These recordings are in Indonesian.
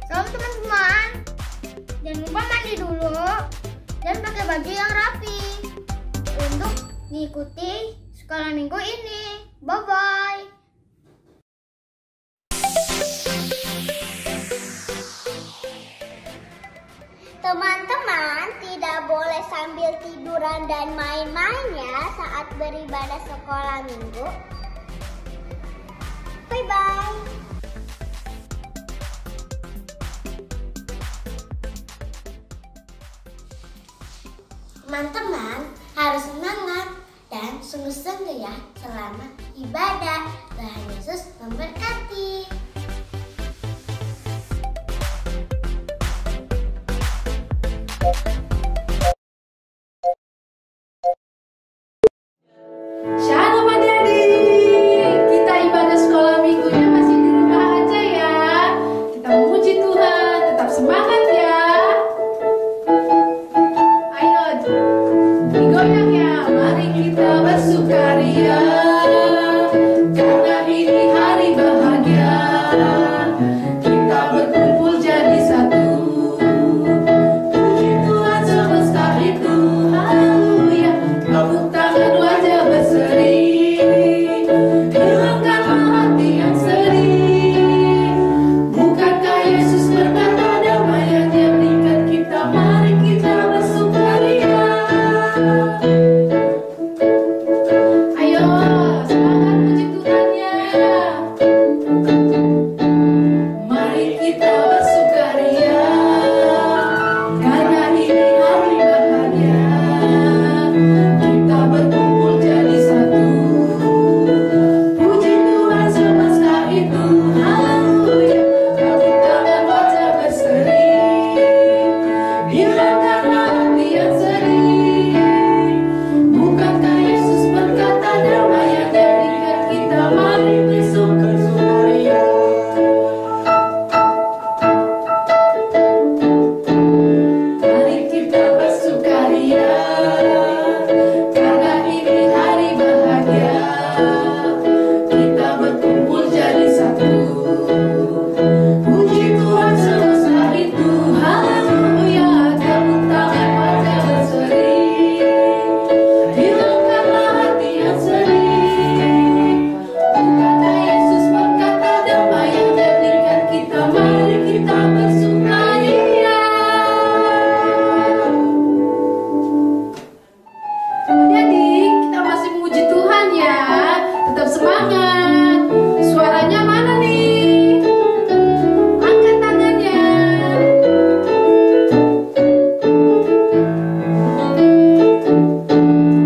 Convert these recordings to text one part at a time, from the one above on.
Selamat teman-teman, jangan lupa mandi dulu dan pakai baju yang rapi untuk mengikuti sekolah minggu ini. Bye-bye. Teman-teman tidak boleh sambil tiduran dan main-main ya saat beribadah sekolah minggu. Bye-bye. Teman-teman harus semangat dan sungguh-sungguh ya selama ibadah. Tuhan Yesus memberkati. Shalom adik-adik, kita ibadah sekolah minggunya masih di rumah aja ya. Kita memuji Tuhan, tetap semangat ya. Ayo digoyang ya, mari kita bersukaria karena ini hari bahagia. Kita berkumpul jadi satu, puji Tuhan semesta itu. Haleluya, tepuk tangan wajah berseri, hilangkanlah hati yang sedih. Bukankah Yesus berkata damai yang berikan kita, mari kita bersukaria. Ayo semangat puji Tuhan ya. Mari kita bersukaria karena ini hari bahagia. Kita berkumpul jadi satu, puji Tuhan semesta itu. Haleluya, tepuk tangan wajah berseri, hilangkanlah hati yang sedih. Bukankah Yesus berkata damai yang berikan kita, mari bersukaria. Mari kita bersukaria karena ini hari bahagia. Kita berkumpul jadi satu, puji Tuhan semesta itu. Haleluya, tepuk tangan wajah berseri, hilangkanlah hati yang sedih. Bukankah Yesus berkata damai yang berikan kita, mari kita bersukaria. Adik-adik, kita masih memuji Tuhan ya. Tetap semangat. Suaranya mana nih? Angkat tangannya.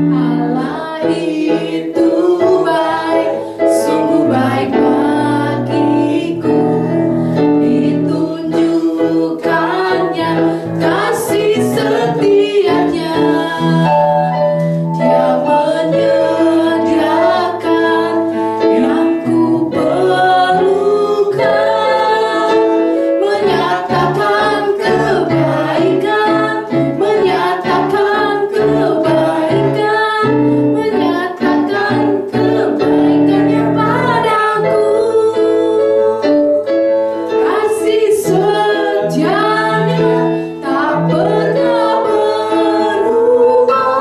Allah itu baik, sungguh baik bagiku. Ditunjukkannya kasih setianya. Dia menyediakan yang ku perlukan, menyatakan kebaikan, menyatakan kebaikan, menyatakan kebaikannya padaku. Kasih setianya tak pernah berubah.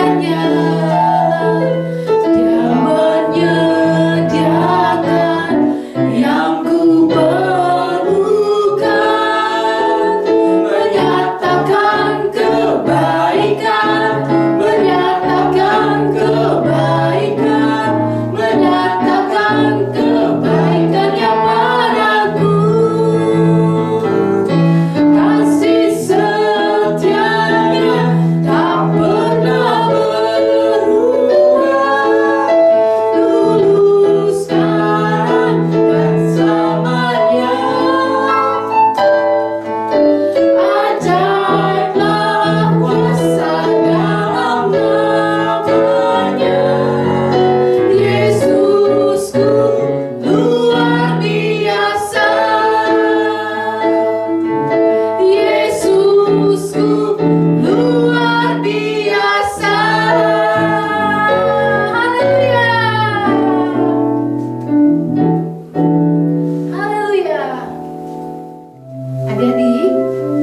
karunia-Nya. Dia menyediakan yang ku perlukan, menyatakan kebaikan, menyatakan kebaikan, menyatakan kebaikan-Nya padaku. Kasih setianya tak pernah berubah, dulu, sekarang, dan selamanya. Ajaiblah kuasa dalam nama-Nya. Yesusku luar biasa. Yesusku luar biasa. Haleluya. Haleluya. Adik-adik,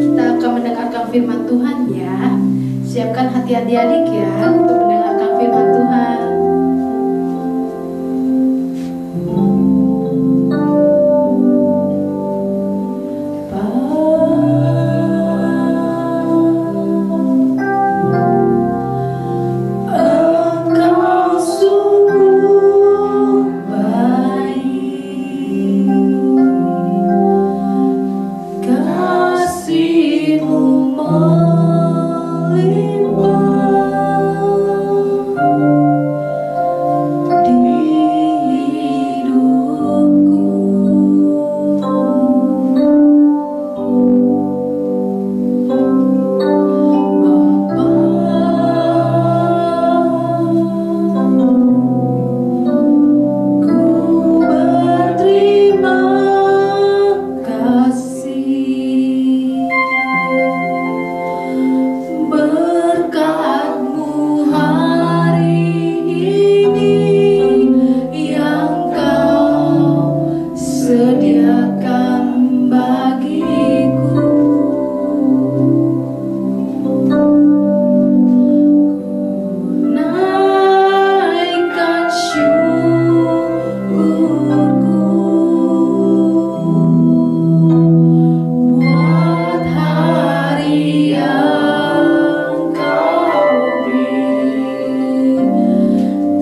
kita akan mendengarkan firman Tuhan ya. Siapkan hati adik-adik ya untuk mendengarkan firman Tuhan. Engkau sungguh baik, kasih-Mu melimpah di hidupku. Ku berterima kasih, berkat-Mu hari ini yang Kau sediakan bagiku. Naikkan syukurku buat hari yang Kau beri.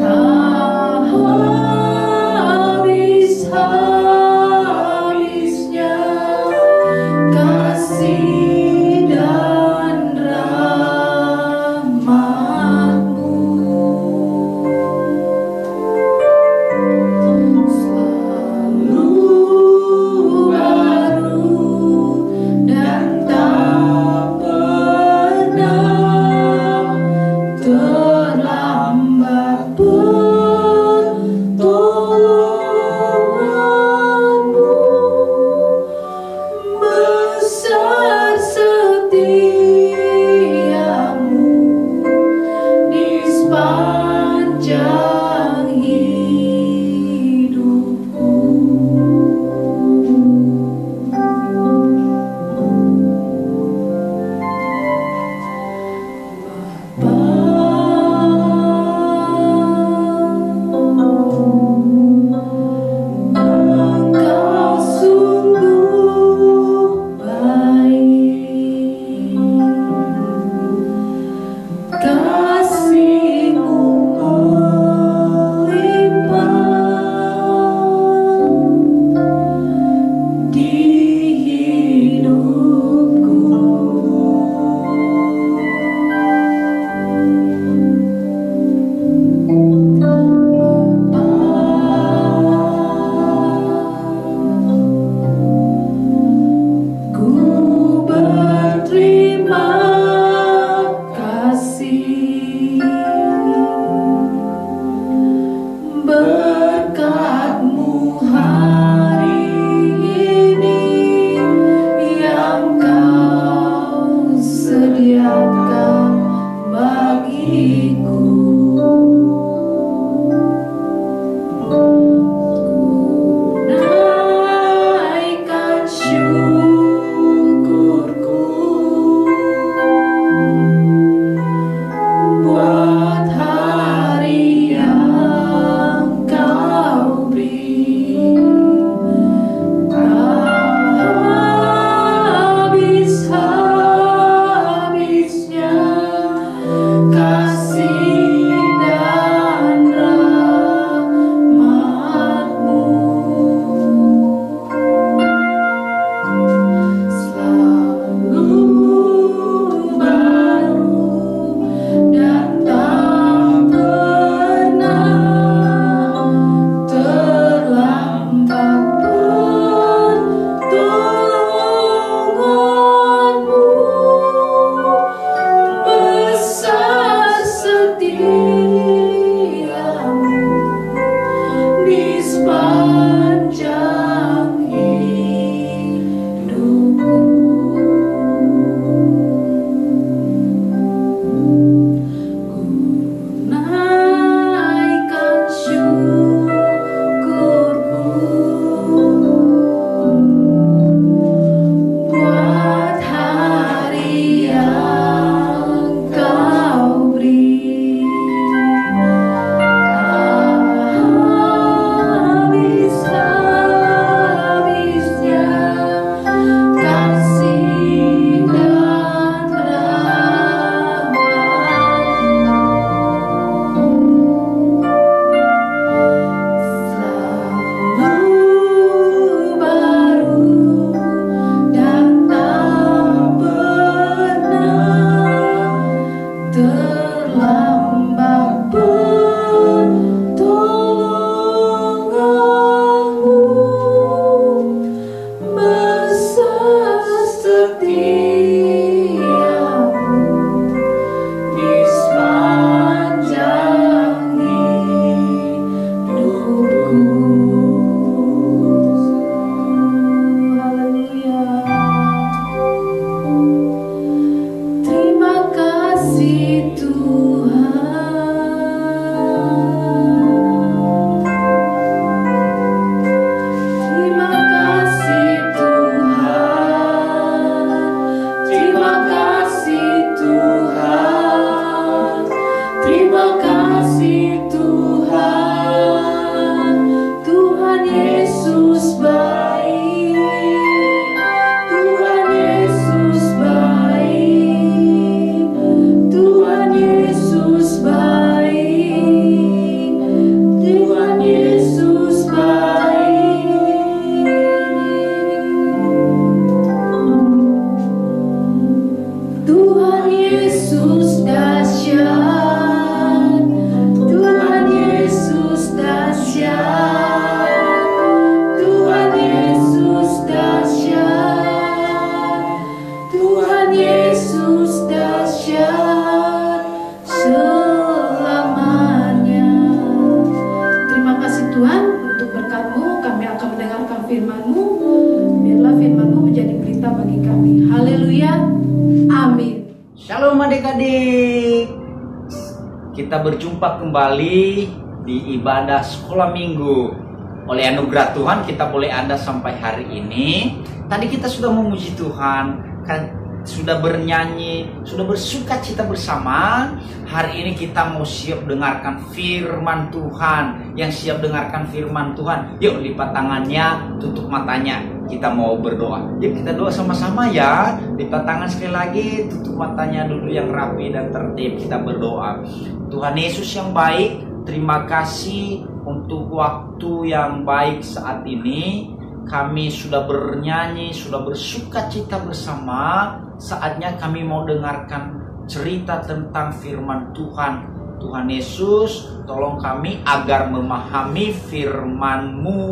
Tak habis-habisnya kasih dan rahmat-Mu. Selalu baru dan tak pernah terlambat pertolongan-Mu. Besar setia-Mu di sepanjang hidupku. Engkau sungguh baik, kasih-Mu Kita berjumpa kembali di ibadah sekolah minggu. Oleh anugerah Tuhan kita boleh ada sampai hari ini. Tadi kita sudah memuji Tuhan, sudah bernyanyi, sudah bersuka cita bersama. Hari ini kita mau siap dengarkan firman Tuhan. Yang siap dengarkan firman Tuhan, yuk lipat tangannya, tutup matanya. Kita mau berdoa. Yuk kita doa sama-sama ya. Lipat tangan sekali lagi, tutup matanya dulu yang rapi dan tertib. Kita berdoa. Tuhan Yesus yang baik, terima kasih untuk waktu yang baik saat ini. Kami sudah bernyanyi, sudah bersuka cita bersama. Saatnya kami mau dengarkan cerita tentang firman Tuhan. Tuhan Yesus, tolong kami agar memahami firman-Mu,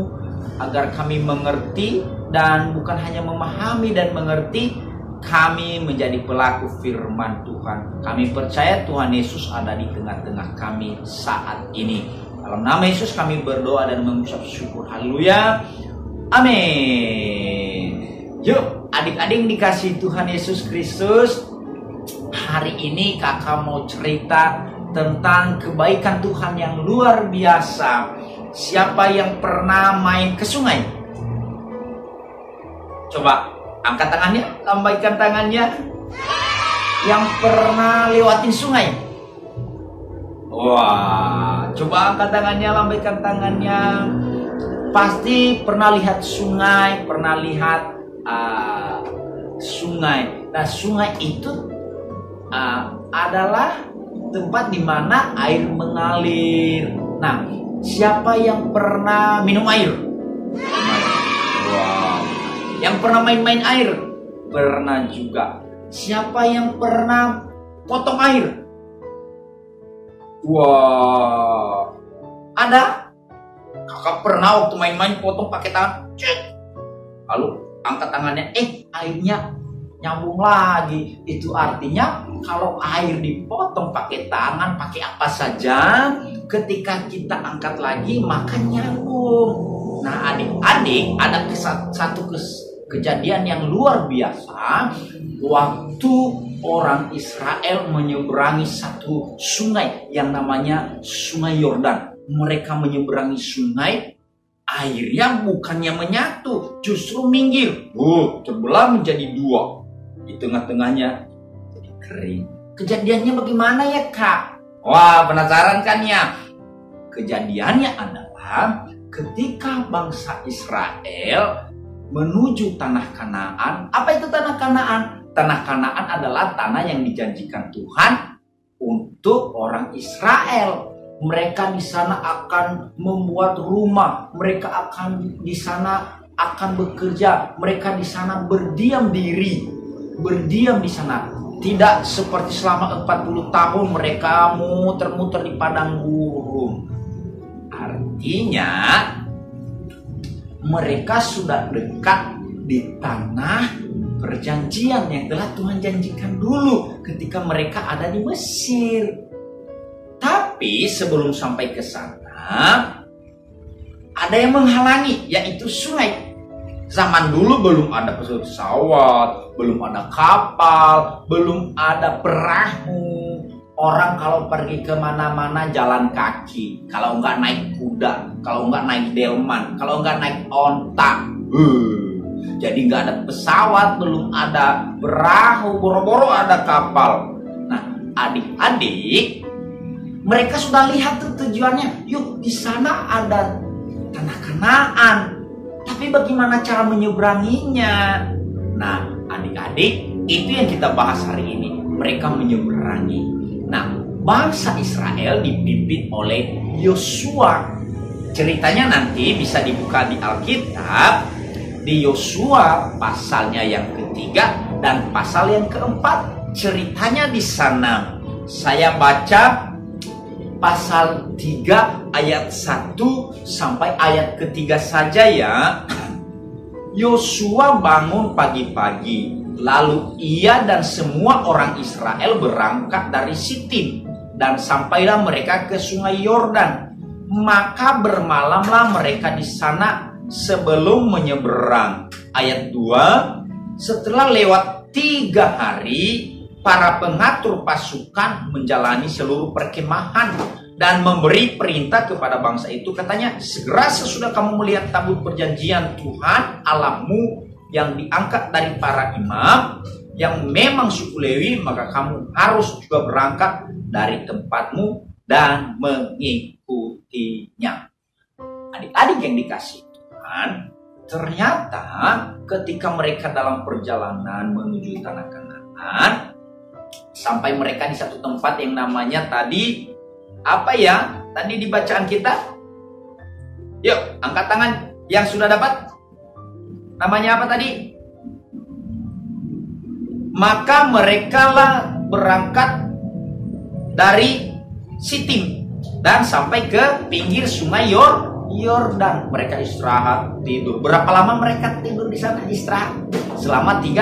agar kami mengerti, dan bukan hanya memahami dan mengerti, kami menjadi pelaku firman Tuhan. Kami percaya Tuhan Yesus ada di tengah-tengah kami saat ini. Dalam nama Yesus kami berdoa dan mengucap syukur. Haleluya. Amin. Yuk adik-adik dikasih Tuhan Yesus Kristus. Hari ini kakak mau cerita tentang kebaikan Tuhan yang luar biasa. Siapa yang pernah main ke sungai? Coba angkat tangannya, lambaikan tangannya. Yang pernah lewatin sungai? Wah, coba angkat tangannya, lambaikan tangannya. Pasti pernah lihat sungai, pernah lihat sungai. Nah, sungai itu adalah tempat di mana air mengalir. Nah, siapa yang pernah minum air? Wow. Yang pernah main-main air? Pernah juga. Siapa yang pernah potong air? Wow. Ada? Kakak pernah waktu main-main potong pakai tangan. Cek. Lalu angkat tangannya, airnya nyambung lagi. Itu artinya kalau air dipotong pakai tangan, pakai apa saja, ketika kita angkat lagi maka nyambung. Nah adik-adik, ada satu kejadian yang luar biasa. Waktu orang Israel menyeberangi satu sungai yang namanya Sungai Yordan. Mereka menyeberangi sungai, airnya bukannya menyatu, justru minggir. Terbelah menjadi dua. Di tengah-tengahnya jadi kering. Kejadiannya bagaimana ya kak? Wah, penasaran kan ya? Kejadiannya adalah ketika bangsa Israel menuju tanah Kanaan. Apa itu tanah Kanaan? Tanah Kanaan adalah tanah yang dijanjikan Tuhan untuk orang Israel. Mereka di sana akan membuat rumah, mereka akan di sana akan bekerja, mereka di sana berdiam diri, berdiam di sana. Tidak seperti selama 40 tahun mereka muter-muter di padang gurun. Artinya mereka sudah dekat di tanah perjanjian yang telah Tuhan janjikan dulu ketika mereka ada di Mesir. Tapi sebelum sampai ke sana ada yang menghalangi, yaitu sungai. Zaman dulu belum ada pesawat, belum ada kapal, belum ada perahu. Orang kalau pergi kemana-mana jalan kaki, kalau nggak naik kuda, kalau nggak naik delman, kalau nggak naik onta. Jadi nggak ada pesawat, belum ada perahu, boro-boro ada kapal. Nah, adik-adik, mereka sudah lihat tuh tujuannya. Yuk, di sana ada tanah Kanaan. Tapi bagaimana cara menyeberanginya? Nah, adik-adik, itu yang kita bahas hari ini. Mereka menyeberangi. Nah, bangsa Israel dipimpin oleh Yosua. Ceritanya nanti bisa dibuka di Alkitab. Di Yosua pasalnya yang ketiga dan pasal yang keempat. Ceritanya di sana. Saya baca pasal 3 ayat 1 sampai ayat ketiga saja ya. Yosua bangun pagi-pagi, lalu ia dan semua orang Israel berangkat dari Sitim dan sampailah mereka ke Sungai Yordan. Maka bermalamlah mereka di sana sebelum menyeberang. Ayat 2, setelah lewat 3 hari para pengatur pasukan menjalani seluruh perkemahan dan memberi perintah kepada bangsa itu. Katanya, segera sesudah kamu melihat tabut perjanjian Tuhan Allahmu yang diangkat dari para imam yang memang suku Lewi, maka kamu harus juga berangkat dari tempatmu dan mengikutinya. Adik-adik yang dikasihi Tuhan, ternyata ketika mereka dalam perjalanan menuju tanah Kanaan, sampai mereka di satu tempat yang namanya tadi, apa ya? Tadi di bacaan kita. Yuk, angkat tangan yang sudah dapat. Namanya apa tadi? Maka mereka lah berangkat dari Sitim dan sampai ke pinggir sungai Yordan. Mereka istirahat, tidur. Berapa lama mereka tidur di sana? Istirahat selama 3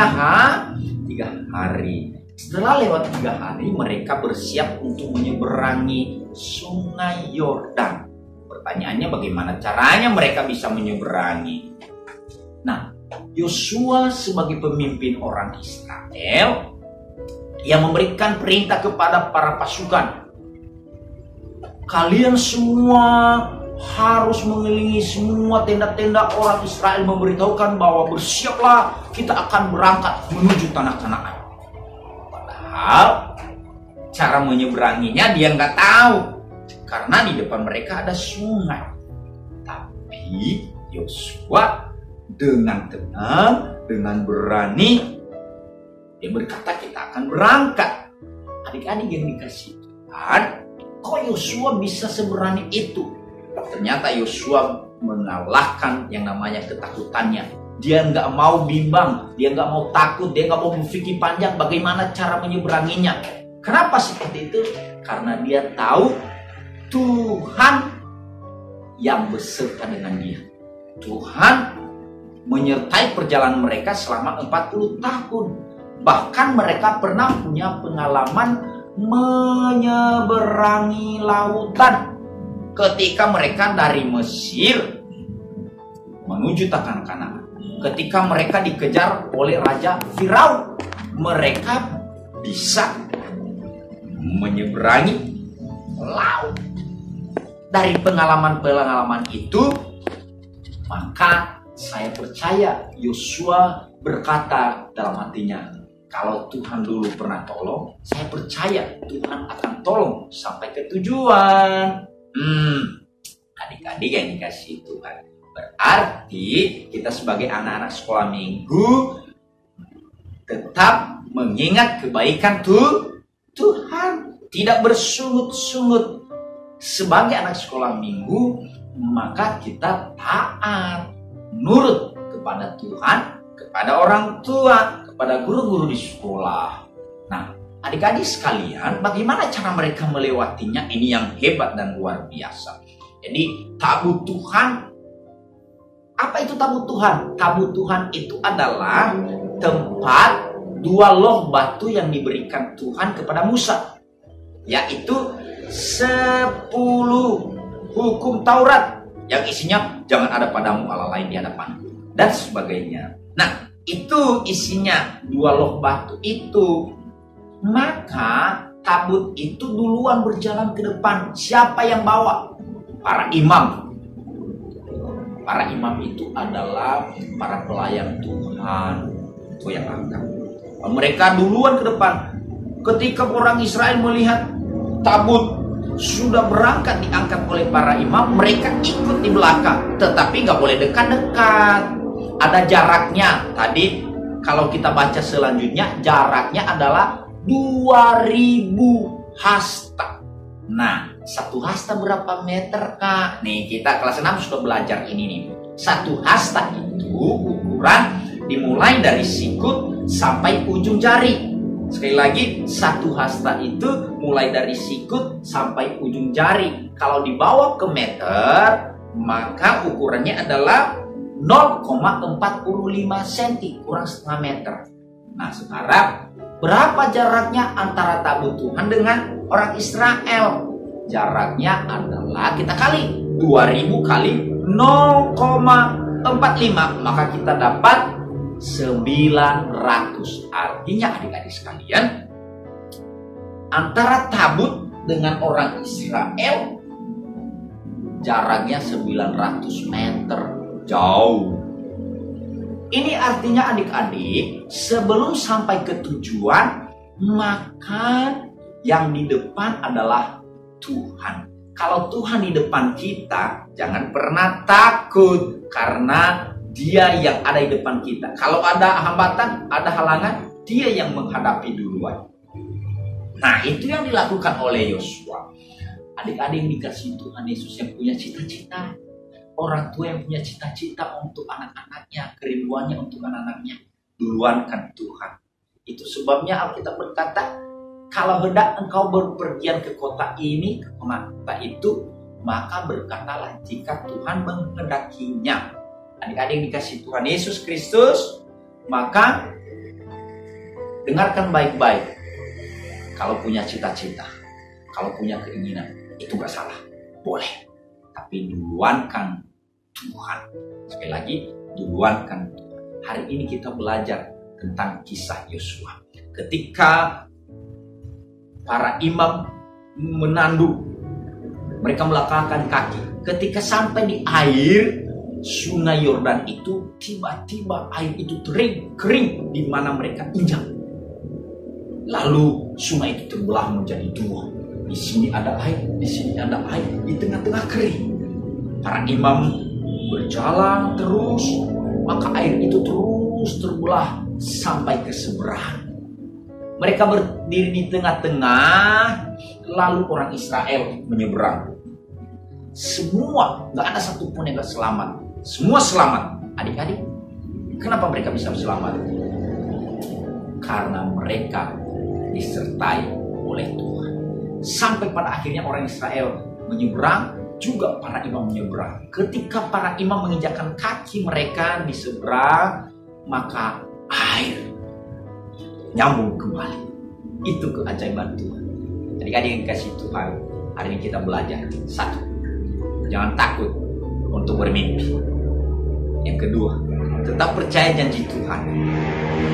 hari. Setelah lewat 3 hari, mereka bersiap untuk menyeberangi sungai Yordan. Pertanyaannya, bagaimana caranya mereka bisa menyeberangi? Nah, Yosua sebagai pemimpin orang Israel yang memberikan perintah kepada para pasukan, kalian semua harus mengelilingi semua tenda-tenda orang Israel, memberitahukan bahwa bersiaplah, kita akan berangkat menuju tanah Kanaan. Padahal cara menyeberanginya dia nggak tahu, karena di depan mereka ada sungai. Tapi Yosua dengan tenang, dengan berani, dia berkata, kita akan berangkat. Adik-adik yang dikasihi Tuhan, kok Yosua bisa seberani itu? Ternyata Yosua mengalahkan yang namanya ketakutannya. Dia nggak mau bimbang, dia nggak mau takut, dia nggak mau berpikir panjang bagaimana cara menyeberanginya. Kenapa seperti itu? Karena dia tahu Tuhan yang beserta dengan dia. Tuhan menyertai perjalanan mereka selama 40 tahun. Bahkan mereka pernah punya pengalaman menyeberangi lautan. Ketika mereka dari Mesir menuju tanah Kanaan. Ketika mereka dikejar oleh Raja Firaun, mereka bisa menyeberangi laut. Dari pengalaman-pengalaman itu, maka saya percaya Yosua berkata dalam hatinya, kalau Tuhan dulu pernah tolong, saya percaya Tuhan akan tolong sampai ke tujuan. Adik-adik yang dikasihi Tuhan, berarti kita sebagai anak-anak sekolah minggu tetap mengingat kebaikan Tuhan, tidak bersungut-sungut. Sebagai anak sekolah minggu, maka kita taat, nurut kepada Tuhan, kepada orang tua, kepada guru-guru di sekolah. Nah, adik-adik sekalian, bagaimana cara mereka melewatinya? Ini yang hebat dan luar biasa. Jadi, tabut Tuhan, apa itu tabut Tuhan? Tabut Tuhan itu adalah tempat 2 loh batu yang diberikan Tuhan kepada Musa, yaitu 10 hukum Taurat yang isinya jangan ada padamu Allah lain di hadapanku dan sebagainya. Nah, itu isinya 2 loh batu itu. Maka tabut itu duluan berjalan ke depan. Siapa yang bawa? Para imam. Para imam itu adalah para pelayan Tuhan. Itu yang angkat. Mereka duluan ke depan. Ketika orang Israel melihat tabut sudah berangkat diangkat oleh para imam, mereka ikut di belakang, tetapi nggak boleh dekat-dekat. Ada jaraknya. Tadi kalau kita baca selanjutnya, jaraknya adalah 2000 hasta. Nah, 1 hasta berapa meter, Kak? Nih, kita kelas 6 sudah belajar ini nih. 1 hasta itu ukuran dimulai dari sikut sampai ujung jari. Sekali lagi, 1 hasta itu mulai dari sikut sampai ujung jari. Kalau dibawa ke meter, maka ukurannya adalah 0,45 cm, kurang setengah meter. Nah, sekarang berapa jaraknya antara tabut Tuhan dengan orang Israel? Jaraknya adalah, kita kali 2000 kali 0,45, maka kita dapat 900. Artinya adik-adik sekalian, Antara tabut dengan orang Israel jaraknya 900 meter, jauh. Ini artinya adik-adik, sebelum sampai ke tujuan, maka yang di depan adalah Tuhan. Kalau Tuhan di depan kita, jangan pernah takut, karena Dia yang ada di depan kita. Kalau ada hambatan, ada halangan, Dia yang menghadapi duluan. Nah, itu yang dilakukan oleh Yosua. Adik-adik yang dikasih Tuhan Yesus yang punya cita-cita. Orang tua yang punya cita-cita untuk anak-anaknya, kerinduannya untuk anak-anaknya, duluankan Tuhan. Itu sebabnya Alkitab berkata, kalau hendak engkau berpergian ke kota ini, ke kota itu, maka berkatalah jika Tuhan menghendakinya. Adik-adik yang dikasih Tuhan Yesus Kristus, maka dengarkan baik-baik. Kalau punya cita-cita, kalau punya keinginan, itu gak salah, boleh. Tapi duluankan Tuhan. Sekali lagi, duluankan Tuhan. Hari ini kita belajar tentang kisah Yosua. Ketika para imam menandu, mereka melangkahkan kaki. Ketika sampai di air Sungai Yordan itu, tiba-tiba air itu kering di mana mereka injak. Lalu sungai itu terbelah menjadi dua. Di sini ada air, di sini ada air, di tengah-tengah kering. Para imam berjalan terus, maka air itu terus terbelah sampai ke seberang. Mereka berdiri di tengah-tengah, lalu orang Israel menyeberang. Semua, gak ada satupun yang gak selamat. Semua selamat. Adik-adik, kenapa mereka bisa selamat? Karena mereka disertai oleh Tuhan. Sampai pada akhirnya orang Israel menyeberang, juga para imam menyeberang. Ketika para imam menginjakkan kaki mereka di seberang, maka air nyambung kembali. Itu keajaiban Tuhan. Adik-adik yang dikasih Tuhan, hari ini kita belajar. Satu, jangan takut untuk bermimpi. Yang kedua, tetap percaya janji Tuhan.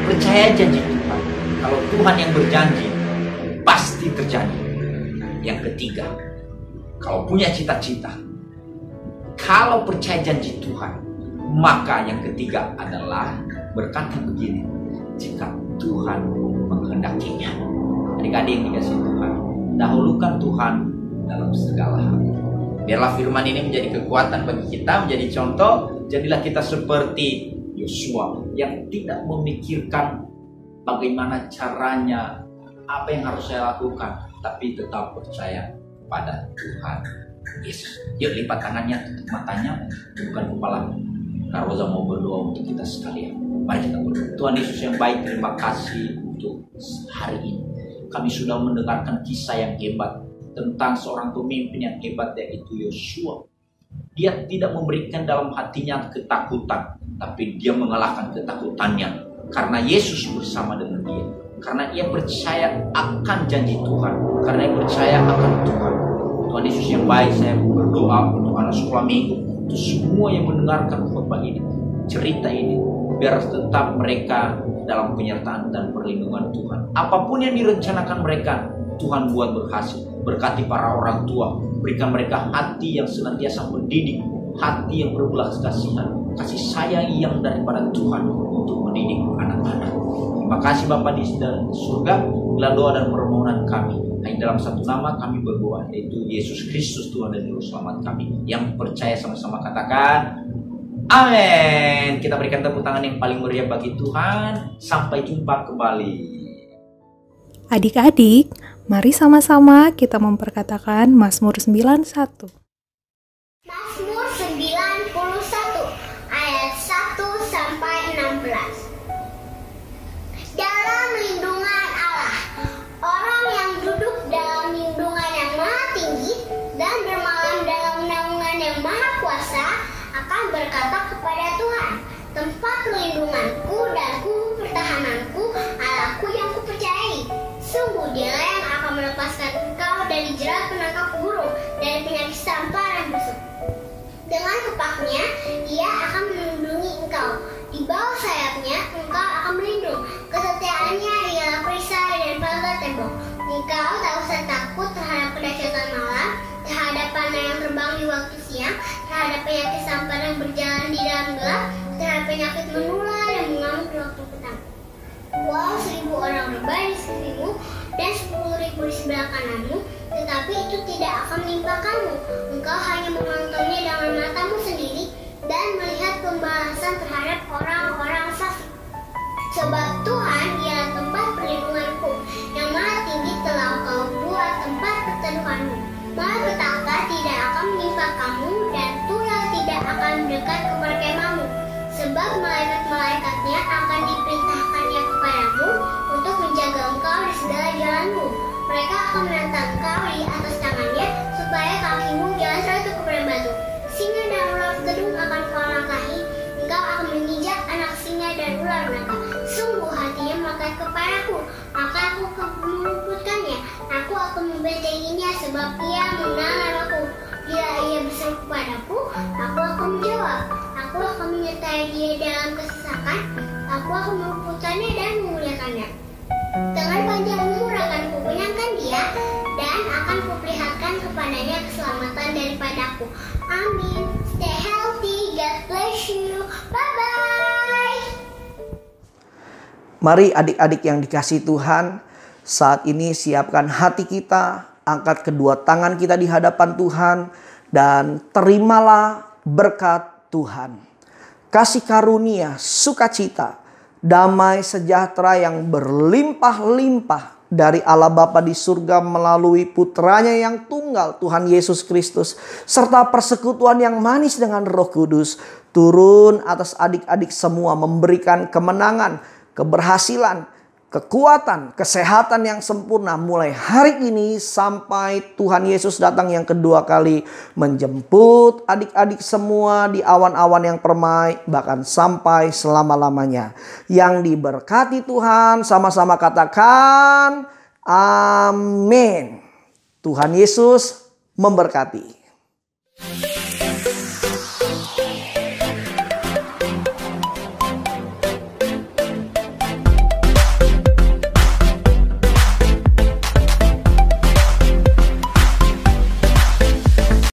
Percaya janji Tuhan. Kalau Tuhan yang berjanji, pasti terjadi. Yang ketiga, kalau punya cita-cita, kalau percaya janji Tuhan, maka yang ketiga adalah berkata begini, jika Tuhan menghendakinya. Adik-adik yang dikasih Tuhan, dahulukan Tuhan dalam segala hal. Biarlah firman ini menjadi kekuatan bagi kita, menjadi contoh. Jadilah kita seperti Yosua yang tidak memikirkan bagaimana caranya, apa yang harus saya lakukan, tapi tetap percaya pada Tuhan Yesus. Yuk lipat tangannya, tutup matanya, bukan kepala. Karoza mau berdoa untuk kita sekalian. Mari kita berdoa. Tuhan Yesus yang baik, terima kasih untuk hari ini. Kami sudah mendengarkan kisah yang hebat tentang seorang pemimpin yang hebat, yaitu Yosua. Dia tidak memberikan dalam hatinya ketakutan, tapi dia mengalahkan ketakutannya karena Yesus bersama dengan dia. Karena ia percaya akan janji Tuhan, karena ia percaya akan Tuhan. Tuhan Yesus yang baik, saya berdoa untuk anak sekolah minggu, untuk semua yang mendengarkan khotbah ini, cerita ini, biar tetap mereka dalam penyertaan dan perlindungan Tuhan. Apapun yang direncanakan mereka, Tuhan buat berhasil. Berkati para orang tua, berikan mereka hati yang senantiasa mendidik, hati yang berbelas kasihan, kasih sayang yang daripada Tuhan untuk mendidik anak-anak. Terima kasih Bapa di surga, bila doa dan permohonan kami. Hanya dalam satu nama kami berdoa, yaitu Yesus Kristus Tuhan dan Juru Selamat kami. Yang percaya sama-sama katakan, amin. Kita berikan tepuk tangan yang paling meriah bagi Tuhan. Sampai jumpa kembali. Adik-adik, mari sama-sama kita memperkatakan Mazmur 91. Mazmur 91 ayat 1 sampai 16. Dalam lindungan Allah, orang yang duduk dalam lindungan yang maha tinggi dan bermalam dalam naungan yang maha kuasa akan berkata kepada Tuhan, tempat perlindunganku dan pertahananku, Allahku yang kupercayai. Sungguh Dialah yang akan melepaskan engkau dari jerat penangkap burung, dari penyakit sampar dan busuk. Dengan kepaknya, Ia akan melindungi engkau. Di bawah sayapnya, engkau akan melindung. Kesetiaannya ialah perisai dan pagar tembok. Engkau tak waktu siang, terhadap penyakit sampar yang berjalan di dalam gelap, terhadap penyakit menular yang mengamuk di waktu petang. Walau 1.000 orang rebah di sekelilingmu dan 10.000 di sebelah kananmu, tetapi itu tidak akan menimpa kamu. Engkau hanya menontonnya dengan matamu sendiri dan melihat pembalasan terhadap orang-orang fasik. Sebab Tuhan ialah tempat perlindunganku, yang Maha Tinggi telah Kau buat tempat perteduhanmu. Malapetaka tidak akan menimpa kamu dan tulah tidak akan mendekat ke perkemahanmu. Sebab malaikat-malaikatnya akan diperintahkannya kepadamu untuk menjaga engkau di segala jalanmu. Mereka akan menantang engkau di atas tangannya, supaya kakimu jangan terjatuh kepada batu. Singa dan ular tedung akan kau langkahi, engkau akan menginjak anak singa dan ular naga. Sungguh hatinya melekat kepadaku, maka aku akan meluputkannya. Aku akan membentenginya, sebab ia mengenal aku. Bila ia berseru kepadaku, aku akan menjawab. Aku akan menyertai dia dalam kesesakan. Aku akan meluputkannya dan memuliakannya. Dengan panjang umur akan kukenyangkan dia, dan akan kuperlihatkan kepadanya keselamatan daripadaku. Amin. Stay healthy. God bless you. Bye-bye. Mari adik-adik yang dikasihi Tuhan, saat ini siapkan hati kita, angkat kedua tangan kita di hadapan Tuhan, dan terimalah berkat Tuhan. Kasih karunia, sukacita, damai sejahtera yang berlimpah-limpah dari Allah Bapa di surga melalui putranya yang tunggal Tuhan Yesus Kristus, serta persekutuan yang manis dengan Roh Kudus turun atas adik-adik semua, memberikan kemenangan, keberhasilan, kekuatan, kesehatan yang sempurna mulai hari ini sampai Tuhan Yesus datang yang kedua kali menjemput adik-adik semua di awan-awan yang permai, bahkan sampai selama-lamanya. Yang diberkati Tuhan, sama-sama katakan amin. Tuhan Yesus memberkati.